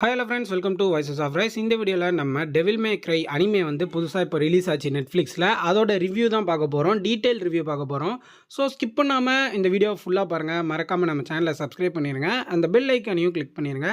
Hi hello friends, welcome to voices of rise. இந்த வீடியோவில் நம்ம டெவில் மே க்ரை அனிமே வந்து புதுசாக இப்போ ரிலீஸ் ஆச்சு நெட்ஃப்ளிக்ஸில். அதோட ரிவ்யூ தான் பார்க்க போகிறோம், டீட்டெயில் ரிவ்யூ பார்க்க போகிறோம். ஸோ ஸ்கிப் பண்ணாமல் இந்த வீடியோ ஃபுல்லாக பாருங்கள். மறக்காமல் நம்ம சேனலை சப்ஸ்கிரைப் பண்ணிடுங்க, அந்த பெல் ஐக்கானையும் கிளிக் பண்ணிடுங்க.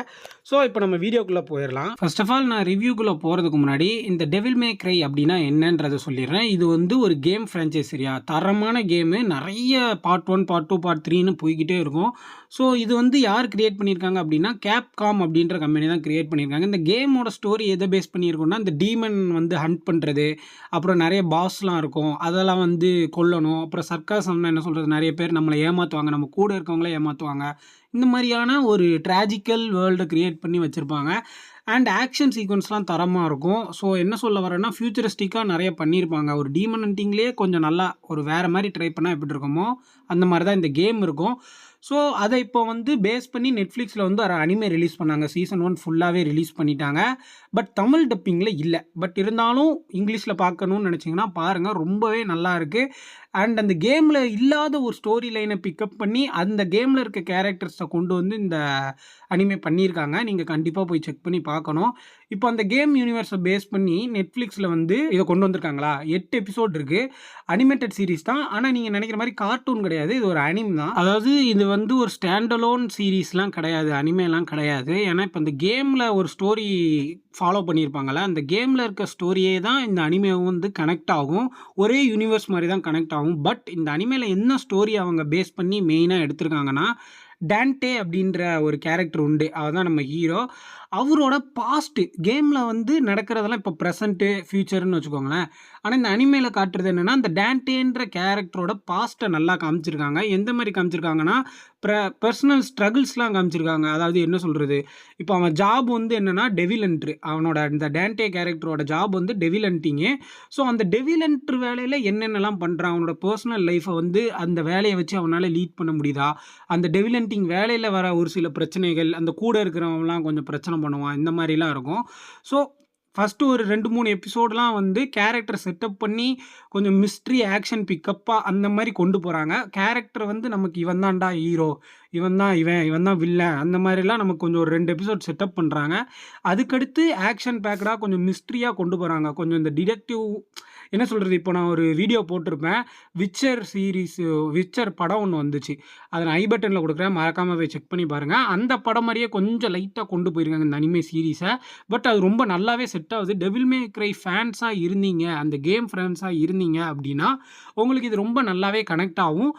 ஸோ இப்போ நம்ம வீடியோக்குள்ளே போயிடலாம். ஃபர்ஸ்ட் ஆஃப் ஆல் நான் ரிவ்யூக்குள்ளே போகிறதுக்கு முன்னாடி இந்த டெவில் மே க்ரை அப்படின்னா என்னன்றதை சொல்லிடுறேன். இது வந்து ஒரு கேம் ஃப்ரான்ச்சைஸியா, தரமான கேமு, நிறைய பார்ட் 1 பார்ட் 2 பார்ட் 3ன்னு போய்கிட்டே இருக்கும். ஸோ இது வந்து யார் கிரியேட் பண்ணியிருக்காங்க அப்படின்னா கேப்காம் அப்படின்ற கம்பெனி தான் கிரியேட் பண்ணியிருக்காங்க. இந்த கேமோட ஸ்டோரி எதை பேஸ் பண்ணியிருக்கோம்னா, இந்த டீமன் வந்து ஹண்ட் பண்ணுறது, அப்புறம் நிறைய பாஸ்லாம் இருக்கும், அதெல்லாம் வந்து கொல்லணும். அப்புறம் சர்க்காசம்னா என்ன சொல்கிறது, நிறைய பேர் நம்மளை ஏமாற்றுவாங்க, நம்ம கூட இருக்கவங்களே ஏமாற்றுவாங்க. இந்த மாதிரியான ஒரு ட்ராஜிக்கல் வேர்ல்டை கிரியேட் பண்ணி வச்சுருப்பாங்க. அண்ட் ஆக்ஷன் சீக்வன்ஸ்லாம் தரமாக இருக்கும். ஸோ என்ன சொல்ல வரேன்னா, ஃபியூச்சரிஸ்டிக்காக நிறைய பண்ணியிருப்பாங்க. ஒரு டீமன் ஹண்டிங்லேயே கொஞ்சம் நல்லா ஒரு வேறு மாதிரி ட்ரை பண்ணால் எப்படி இருக்குமோ அந்த மாதிரி தான் இந்த கேம் இருக்கும். ஸோ அதை இப்போ வந்து பேஸ் பண்ணி நெட்ஃப்ளிக்ஸில் வந்து ஒரு அனிமே ரிலீஸ் பண்ணாங்க. சீசன் 1 ஃபுல்லாகவே ரிலீஸ் பண்ணிட்டாங்க. பட் தமிழ் டப்பிங்கில் இல்லை. பட் இருந்தாலும் இங்கிலீஷில் பார்க்கணுன்னு நினச்சிங்கன்னா பாருங்கள், ரொம்பவே நல்லா இருக்குது. அண்ட் அந்த கேமில் இல்லாத ஒரு ஸ்டோரி லைனை பிக்கப் பண்ணி அந்த கேமில் இருக்க கேரக்டர்ஸை கொண்டு வந்து இந்த அனிமே பண்ணியிருக்காங்க. நீங்கள் கண்டிப்பாக போய் செக் பண்ணி பார்க்கணும். இப்போ அந்த கேம் யூனிவர்ஸை பேஸ் பண்ணி நெட்ஃப்ளிக்ஸில் வந்து இதை கொண்டு வந்திருக்காங்களா. 8 எபிசோட் இருக்குது. அனிமேட்டட் சீரிஸ் தான். ஆனால் நீங்கள் நினைக்கிற மாதிரி கார்ட்டூன் கிடையாது, இது ஒரு அனிம் தான். அதாவது இது வந்து ஒரு ஸ்டாண்டலோன் சீரீஸ்லாம் கிடையாது, அனிமேலாம் கிடையாது. ஏன்னா இப்போ இந்த கேமில் ஒரு ஸ்டோரி ஃபாலோ பண்ணியிருப்பாங்களே, அந்த கேமில் இருக்க ஸ்டோரியே தான் இந்த அனிமேவும் வந்து கனெக்ட் ஆகும். ஒரே யூனிவர்ஸ் மாதிரி தான் கனெக்ட் ஆகும். பட் இந்த அனிமேல என்ன ஸ்டோரி அவங்க பேஸ் பண்ணி மெயினாக எடுத்திருக்காங்கன்னா, டான்டே அப்படின்ற ஒரு கேரக்டர் உண்டு. அவர் தான் நம்ம ஹீரோ. அவரோட பாஸ்ட்டு கேமில் வந்து நடக்கிறதெல்லாம் இப்போ ப்ரெசண்ட்டு, ஃப்யூச்சர்னு வச்சுக்கோங்களேன். ஆனால் இந்த அனிமேல காட்டுறது என்னென்னா, அந்த டான்டேன்ற கேரக்டரோட பாஸ்ட்டை நல்லா காமிச்சிருக்காங்க. எந்த மாதிரி காமிச்சிருக்காங்கன்னா, பர்சனல் ஸ்ட்ரகிள்ஸ்லாம் காமிச்சிருக்காங்க. அதாவது என்ன சொல்கிறது, இப்போ அவன் ஜாப் வந்து என்னென்னா டெவில் ஹண்டர். அவனோட இந்த டான்டே கேரக்டரோட ஜாப் வந்து டெவில் ஹண்டிங்கு. ஸோ அந்த டெவில் ஹண்டர் வேலையில் என்னென்னலாம் பண்ணுறான், அவனோட பர்சனல் லைஃப்பை வந்து அந்த வேலையை வச்சு அவனால் லீட் பண்ண முடியுதா, அந்த டெவில் ஹண்டிங் வேலையில் வர ஒரு சில பிரச்சனைகள், அந்த கூட இருக்கிறவங்கலாம் கொஞ்சம் பிரச்சனை பண்ணுவான், இந்த மாதிரிலாம் இருக்கும். ஸோ ஃபஸ்ட்டு ஒரு 2-3 எபிசோடெலாம் வந்து கேரக்டர் செட்டப் பண்ணி கொஞ்சம் மிஸ்ட்ரி, ஆக்ஷன் பிக்கப்பாக அந்த மாதிரி கொண்டு போகிறாங்க. கேரக்டர் வந்து நமக்கு இவன் தான்டா ஹீரோ, இவன் தான் வில்லன், அந்த மாதிரிலாம் நமக்கு கொஞ்சம் ஒரு 2 எபிசோட் செட்டப் பண்ணுறாங்க. அதுக்கடுத்து ஆக்ஷன் பேக்கடாக கொஞ்சம் மிஸ்ட்ரியாக கொண்டு போகிறாங்க. கொஞ்சம் இந்த டிடெக்டிவ் என்ன சொல்கிறது, இப்போ நான் ஒரு வீடியோ போட்டிருப்பேன், விச்சர் படம் ஒன்று வந்துச்சு. அதை நான் ஐ பட்டனில் கொடுக்குறேன், மறக்காமல் போய் செக் பண்ணி பாருங்கள். அந்த படம் மாதிரியே கொஞ்சம் லைட்டாக கொண்டு போயிருக்காங்க இந்த அனிமே சீரீஸை. பட் அது ரொம்ப நல்லாவே செட் ஆகுது. டெவில் மே க்ரை ஃபேன்ஸாக இருந்தீங்க, அந்த கேம் ஃபேன்ஸாக இருந்தீங்க அப்படின்னா உங்களுக்கு இது ரொம்ப நல்லாவே கனெக்ட் ஆகும்.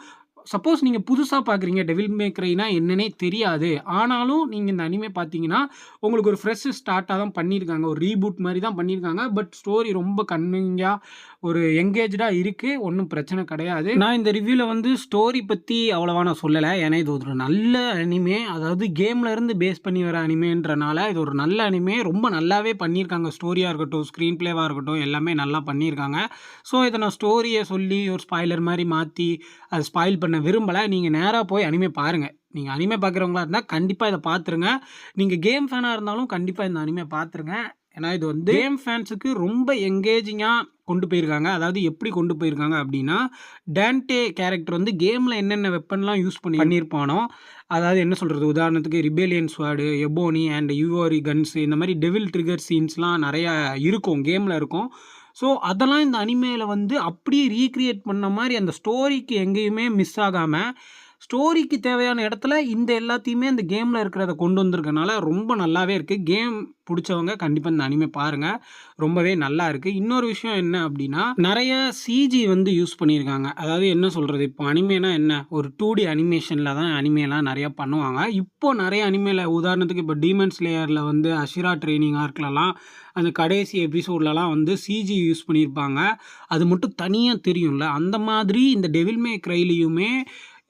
சப்போஸ் நீங்கள் புதுசாக பார்க்குறீங்க, டெவில் மே க்ரைனா என்னன்னே தெரியாது, ஆனாலும் நீங்கள் இந்த அனிமே பார்த்தீங்கன்னா உங்களுக்கு ஒரு ஃப்ரெஷ் ஸ்டார்ட்டாக தான் பண்ணியிருக்காங்க. ஒரு ரீபூட் மாதிரி தான் பண்ணியிருக்காங்க. பட் ஸ்டோரி ரொம்ப கன்விங்காக ஒரு எங்கேஜாக இருக்குது, ஒன்றும் பிரச்சனை கிடையாது. நான் இந்த ரிவ்யூவில் வந்து ஸ்டோரி பற்றி அவ்வளோவா நான் சொல்லலை, ஏன்னா இது ஒரு நல்ல அனிமே. அதாவது கேமில் இருந்து பேஸ் பண்ணி வர அனிமேன்றனால இது ஒரு நல்ல அனிமே. ரொம்ப நல்லாவே பண்ணியிருக்காங்க. ஸ்டோரியாக இருக்கட்டும், ஸ்க்ரீன் பிளேவாக இருக்கட்டும், எல்லாமே நல்லா பண்ணியிருக்காங்க. ஸோ இதை நான் ஸ்டோரியை சொல்லி ஒரு ஸ்பாய்லர் மாதிரி மாற்றி அதை ஸ்பாயில் பண்ண விரும்பலை. நீங்கள் நேராக போய் அனிமே பாருங்கள். நீங்கள் அனிமே பார்க்குறவங்களா இருந்தால் கண்டிப்பாக இதை பார்த்துருங்க. நீங்கள் கேம் ஃபேனாக இருந்தாலும் கண்டிப்பாக இந்த அனிமே பார்த்துருங்க. ஏன்னா இது வந்து கேம் ஃபேன்ஸுக்கு ரொம்ப எங்கேஜிங்காக கொண்டு போயிருக்காங்க. அதாவது எப்படி கொண்டு போயிருக்காங்க அப்படின்னா, டான்டே கேரக்டர் வந்து கேமில் என்னென்ன வெப்பன்லாம் யூஸ் பண்ணியிருப்பானோ, அதாவது என்ன சொல்கிறது, உதாரணத்துக்கு ரிபேலியன் ஸ்வாடு, எபோனி அண்ட் யூஓரி கன்ஸு, இந்த மாதிரி டெவில் ட்ரிகர் சீன்ஸ்லாம் நிறையா இருக்கும், கேமில் இருக்கும். ஸோ அதெல்லாம் இந்த அனிமேல வந்து அப்படியே ரீக்ரியேட் பண்ண மாதிரி அந்த ஸ்டோரிக்கு எங்கேயுமே மிஸ் ஆகாமல், ஸ்டோரிக்கு தேவையான இடத்துல இந்த எல்லாத்தையுமே அந்த கேமில் இருக்கிறத கொண்டு வந்திருக்கனால ரொம்ப நல்லாவே இருக்குது. கேம் பிடிச்சவங்க கண்டிப்பாக இந்த அனிமே பாருங்கள், ரொம்பவே நல்லா இருக்குது. இன்னொரு விஷயம் என்ன அப்படின்னா, நிறைய சிஜி வந்து யூஸ் பண்ணியிருக்காங்க. அதாவது என்ன சொல்கிறது, இப்போ அனிமேனா என்ன, ஒரு 2D அனிமேஷனில் தான் அனிமேலாம் நிறையா பண்ணுவாங்க. இப்போது நிறைய அனிமேல உதாரணத்துக்கு இப்போ டீமன் ஸ்லேயரில் வந்து அஷிரா ட்ரைனிங் ஆர்க்லலாம் அந்த கடைசி எபிசோட்லலாம் வந்து சிஜி யூஸ் பண்ணியிருப்பாங்க. அது மட்டும் தனியாக தெரியும்ல. அந்த மாதிரி இந்த டெவில் மே க்ரைலையுமே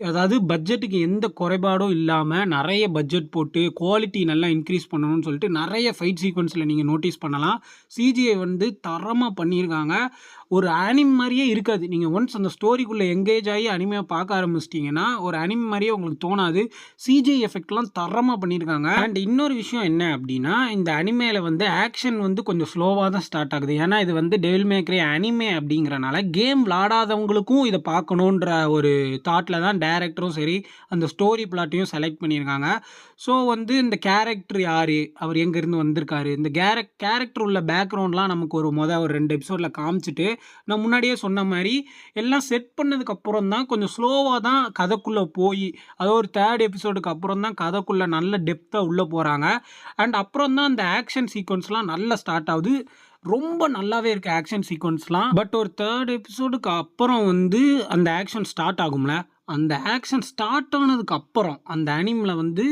அதாவது பட்ஜெட்டுக்கு எந்த குறைபாடும் இல்லாமல் நிறைய பட்ஜெட் போட்டு குவாலிட்டி நல்லா இன்க்ரீஸ் பண்ணணும்னு சொல்லிட்டு நிறைய ஃபைட் சீக்வன்ஸில் நீங்கள் நோட்டீஸ் பண்ணலாம். சிஜிஐ வந்து தரமாக பண்ணியிருக்காங்க. ஒரு அனிம் மாரியே இருக்காது. நீங்க ஒன்ஸ் அந்த ஸ்டோரிக்குள்ள எங்கேஜ் ஆகி அனிமையா பார்க்க ஆரம்பிச்சிட்டீங்கன்னா, ஒரு அனிம் மாரியே உங்களுக்கு தோணாது. சிஜிஐ எஃபெக்ட்லாம் தரமா பண்ணியிருக்காங்க. அண்ட் இன்னொரு விஷயம் என்ன அப்டின்னா, இந்த அனிமேல வந்து ஆக்ஷன் வந்து கொஞ்சம் ஸ்லோவா தான் ஸ்டார்ட் ஆகுது. ஏன்னா இது வந்து டெவில் மே கிரை அனிமே அப்டிங்கிறனால, கேம் விளையாடாதவங்களுக்கும் இத பார்க்கணுன்ற ஒரு தாட்ல தான் டைரக்டரும் சரி, அந்த ஸ்டோரி பிளாட்டையும் செலக்ட் பண்ணியிருக்காங்க. ஸோ வந்து இந்த கேரக்டர் யாரு? அவர் எங்கேருந்து வந்திருக்காரு? இந்த கேரக்டர் உள்ள பேக்ரவுண்ட்லாம் நமக்கு ஒரு 2 எபிசோட்ல காமிச்சுட்டு, நான் முன்னாடியே சொன்ன மாரி எல்லாம் செட் பண்ணதுக்கு அப்புறம் தான் கொஞ்சம் ஸ்லோவா தான் கதைக்குள்ள போயி, அதாவது ஒரு 3 எபிசோடுக்கு அப்புறம் தான் கதைக்குள்ள நல்ல டெப்த்தா உள்ள போறாங்க. அண்ட் அப்புறம் தான் அந்த ஆக்ஷன் சீக்வென்ஸ்லாம் நல்லா ஸ்டார்ட் ஆகுது. ரொம்ப நல்லாவே இருக்கு ஆக்ஷன் சீக்வென்ஸ்லாம். பட் ஒரு 3 எபிசோடுக்கு அப்புறம் வந்து அந்த ஆக்ஷன் ஸ்டார்ட் ஆகும்ல, அந்த ஆக்ஷன் ஸ்டார்ட் ஆனதுக்கு அப்புறம் அந்த அனிமில வந்து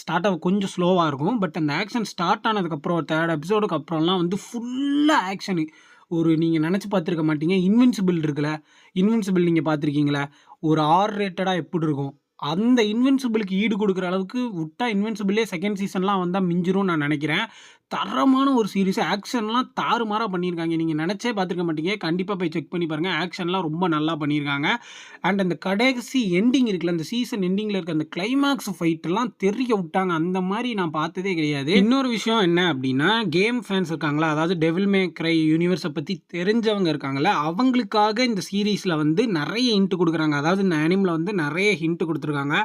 ஸ்டார்ட் ஆக கொஞ்சம் ஸ்லோவா இருக்கும். பட் அந்த ஆக்ஷன் ஸ்டார்ட் ஆனதுக்கப்புறம் ஒரு 3 எபிசோடுக்கு அப்புறம்லாம் வந்து ஃபுல்லா ஆக்ஷனு. ஒரு நீங்க நெனச்சு பார்த்துருக்க மாட்டீங்க. இன்வின்சிபிள் இருக்குல்ல, இன்வின்சிபிள் நீங்க பார்த்துருக்கீங்களா? ஒரு ஆர் ரேட்டடா எப்படி இருக்கும்? அந்த இன்வின்சிபிளுக்கு ஈடு குடுக்குற அளவுக்கு விட்டா இன்வின்சிபிளே 2ண்ட் சீசன்லாம் வந்தா மிஞ்சிரும்னு நான் நெனைக்கிறேன். தரமான ஒரு சீரிஸ். ஆக்ஷன்லாம் தாறுமாறா பண்ணியிருக்காங்க. நீங்க நெனச்சே பார்த்துருக்க மாட்டீங்க. கண்டிப்பா போய் செக் பண்ணி பாருங்க. ஆக்ஷன்லாம் ரொம்ப நல்லா பண்ணியிருக்காங்க. அண்ட் அந்த கடைசி எண்டிங் இருக்குல்ல, அந்த சீசன் எண்டிங்ல இருக்க அந்த கிளைமாக்ஸ் ஃபைட்லாம் தெறிக்க விட்டாங்க. அந்த மாரி நான் பார்த்ததே கிடையாது. இன்னொரு விஷயம் என்ன அப்டின்னா, கேம் ஃபேன்ஸ் இருக்காங்களா, அதாவது டெவில் மே கிரை யூனிவர்ஸ பத்தி தெரிஞ்சவங்க இருக்காங்கல்ல, அவங்களுக்காக இந்த சீரிஸ்ல வந்து நெறைய ஹிண்ட் குடுக்குறாங்க. அதாவது இந்த அனிமில வந்து நெறைய ஹிண்ட் குடுத்துருக்காங்க.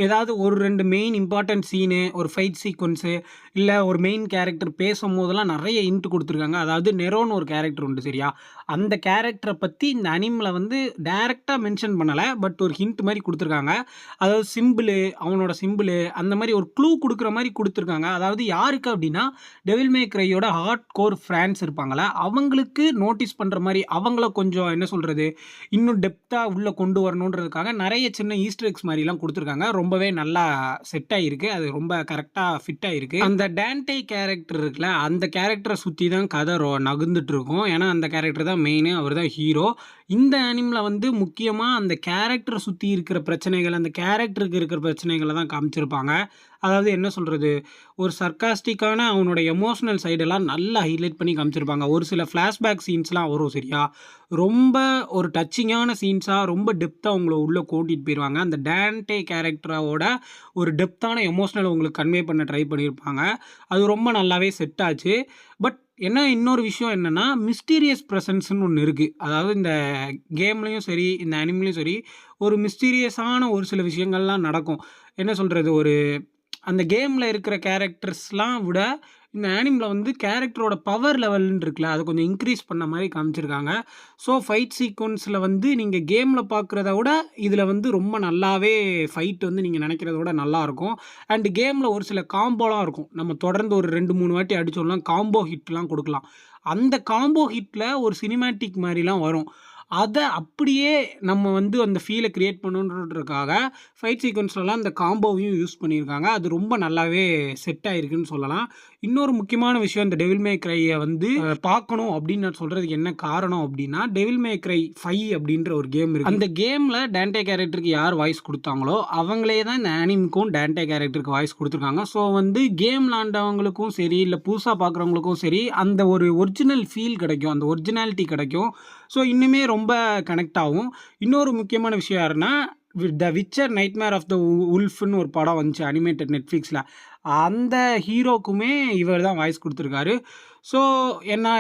ஏதாவது ஒரு 2 மெயின் இம்பார்ட்டன்ட் சீனு, ஒரு ஃபைட் சீக்வென்ஸு, இல்ல ஒரு மெயின் கேரக்டர் பேசும்போதெல்லாம் நெறைய ஹிண்ட் குடுத்துருக்காங்க. அதாவது நெரோன்னு ஒரு கேரக்டர் உண்டு சரியா? அந்த கேரக்டர பத்தி இந்த அனிமில வந்து டைரக்ட்டா மென்ஷன் பண்ணல. பட் ஒரு ஹிண்ட் மாரி குடுத்துருக்காங்க. அதாவது அவனோட சிம்பிளு அந்த மாரி ஒரு க்ளூ குடுக்குற மாரி குடுத்துருக்காங்க. அதாவது யாருக்கு அப்டின்னா, டெவில் மே கிரையோட ஹார்ட் கோர் ஃபேன்ஸ் இருப்பாங்கல்ல, அவங்களுக்கு நோட்டீஸ் பண்ற மாரி, அவங்கள கொஞ்சம் என்ன சொல்றது, இன்னும் டெப்த்தா உள்ள கொண்டு வரணுன்றதுக்காக நெறைய சின்ன ஈஸ்டர் எக்ஸ் மாரிலாம் குடுத்துருக்காங்க. ரொம்பவே நல்லா செட் ஆயிருக்கு. அது ரொம்ப கரெக்ட்டா ஃபிட் ஆயிருக்கு. அந்த டான்டே கேரக்டர் இருக்குல்ல, அந்த கேரக்டர சுத்தி தான் கதை நகர்ந்துட்டு இருக்கும். ஏன்னா அந்த கேரக்டர் தான் மெயினு. அவர் தான் ஹீரோ. இந்த அனிமில வந்து முக்கியமா அந்த கேரக்டர சுத்தி இருக்கிற பிரச்சனைகள், அந்த கேரக்டருக்கு இருக்கிற பிரச்சனைகள தான் காமிச்சிருப்பாங்க. அதாவது என்ன சொல்றது, ஒரு சர்காஸ்டிக்கான அவனோட எமோஷனல் சைடெல்லாம் நல்லா ஹைலைட் பண்ணி காமிச்சிருப்பாங்க. ஒரு சில ஃப்ளாஷ்பேக் சீன்ஸ்லாம் வரும் சரியா? ரொம்ப ஒரு டச்சிங்கான சீன்ஸா, ரொம்ப டெப்த்தா உங்கள உள்ள கூட்டிட்டு போயிருவாங்க. அந்த டான்டே கேரக்டரோட ஒரு டெப்த்தான எமோஷனல் உங்களுக்கு கன்வே பண்ண ட்ரை பண்ணியிருப்பாங்க. அது ரொம்ப நல்லாவே செட் ஆச்சு. பட் இன்னொரு விஷயம் என்னன்னா, மிஸ்டீரியஸ் பிரசன்ஸ்ன்னு ஒண்ணு இருக்கு. அதாவது இந்த கேம்லயும் சரி, இந்த அனிமிலயும் சரி, ஒரு மிஸ்டீரியஸான ஒரு சில விஷயங்கள்லாம் நடக்கும். என்ன சொல்றது, அந்த கேம்ல இருக்கிற கேரக்டர்ஸ்லாம் விட, இந்த ஆனிம்ல வந்து கேரக்டரோட பவர் லெவல்ன்னு இருக்குல்ல, அத கொஞ்சம் இன்க்ரீஸ் பண்ண மாரி காமிச்சிருக்காங்க. ஸோ ஃபைட் சீக்வென்ஸ்ல வந்து நீங்க கேம்ல பார்க்குறத விட, இதுல வந்து ரொம்ப நல்லாவே ஃபைட் வந்து நீங்க நெனைக்கிறத விட நல்லாருக்கும். அண்ட் கேம்ல ஒரு சில காம்போலாம் இருக்கும். நம்ம தொடர்ந்து ஒரு 2, 3 வாட்டி அடிச்சோம்னா, காம்போ ஹிட்லாம் குடுக்கலாம். அந்த காம்போ ஹிட்ல ஒரு சினிமேட்டிக் மாரிலாம் வரும். அத அப்படியே நம்ம வந்து அந்த ஃபீல கிரியேட் பண்ணணுன்றதுக்காக, ஃபைட் சீக்வென்ஸ்லலாம் அந்த காம்போவையும் யூஸ் பண்ணியிருக்காங்க. அது ரொம்ப நல்லாவே செட் ஆயிருக்குன்னு சொல்லலாம். இன்னொரு முக்கியமான விஷயம், இந்த டெவில் மே கிரைய வந்து பார்க்கணும் அப்படின்னு நான் சொல்றதுக்கு என்ன காரணம் அப்படின்னா, டெவில் மே கிரை 5 அப்படின்ற ஒரு கேம் இருக்கு. அந்த கேம்ல டான்டே கேரக்டருக்கு யார் வாய்ஸ் குடுத்தாங்களோ, அவங்களே தான் இந்த அனிமுக்கும் டான்டே கேரக்டருக்கு வாய்ஸ் குடுத்துருக்காங்க. ஸோ வந்து கேம் விளாண்டவங்களுக்கும் சரி, இல்ல புதுசா பார்க்குறவங்களுக்கும் சரி, அந்த ஒரு ஒரிஜினல் ஃபீல் கிடைக்கும். அந்த ஒரிஜினாலிட்டி கிடைக்கும். ஸோ இன்னுமே ரொம்ப கனெக்ட் ஆகும். இன்னொரு முக்கியமான விஷயம் யாருன்னா, த விச்சர் நைட்மேர் ஆஃப் த வுல்ஃப்ன்னு ஒரு படம் வந்துச்சு அனிமேட்டட் நெட்ஃப்ளிக்ஸ்ல. அந்த ஹீரோக்குமே இவர் தான் வாய்ஸ் குடுத்துருக்காரு. ஸோ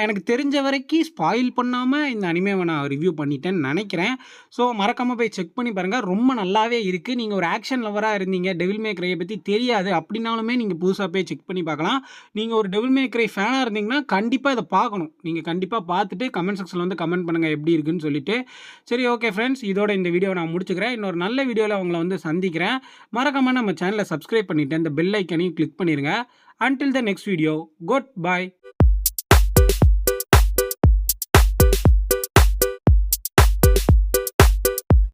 எனக்கு தெரிஞ்ச வரைக்கும் ஸ்பாயில் பண்ணாம இந்த அனிமேவ நான் ரிவ்யூ பண்ணிட்டேன்னு நெனைக்கிறேன். ஸோ மறக்காம போய் செக் பண்ணி பாருங்க. ரொம்ப நல்லாவே இருக்கு. நீங்க ஒரு ஆக்ஷன் லவ்வரா இருந்தீங்க, டெவில் மே கிரைய பத்தி தெரியாது அப்படின்னாலுமே நீங்க புதுசா போய் செக் பண்ணி பார்க்கலாம். நீங்க ஒரு டெவில் மே கிரை ஃபேனா இருந்தீங்கன்னா, கண்டிப்பா இத பார்க்கணும். நீங்க கண்டிப்பா பார்த்துட்டு கமெண்ட் செக்ஷன்ல வந்து கமெண்ட் பண்ணுங்க எப்படி இருக்குன்னு சொல்லிட்டு. சரி ஓகே ஃப்ரெண்ட்ஸ், இதோட இந்த வீடியோவ நான் முடிச்சுக்கிறேன். இன்னொரு நல்ல வீடியோல உங்கள வந்து சந்திக்கிறேன். மறக்காம நம்ம சேனல சப்ஸ்கிரைப் பண்ணிட்டு, அந்த பெல் ஐகானையும் கிளிக் பண்ணிருங்க. Until the next video, goodbye.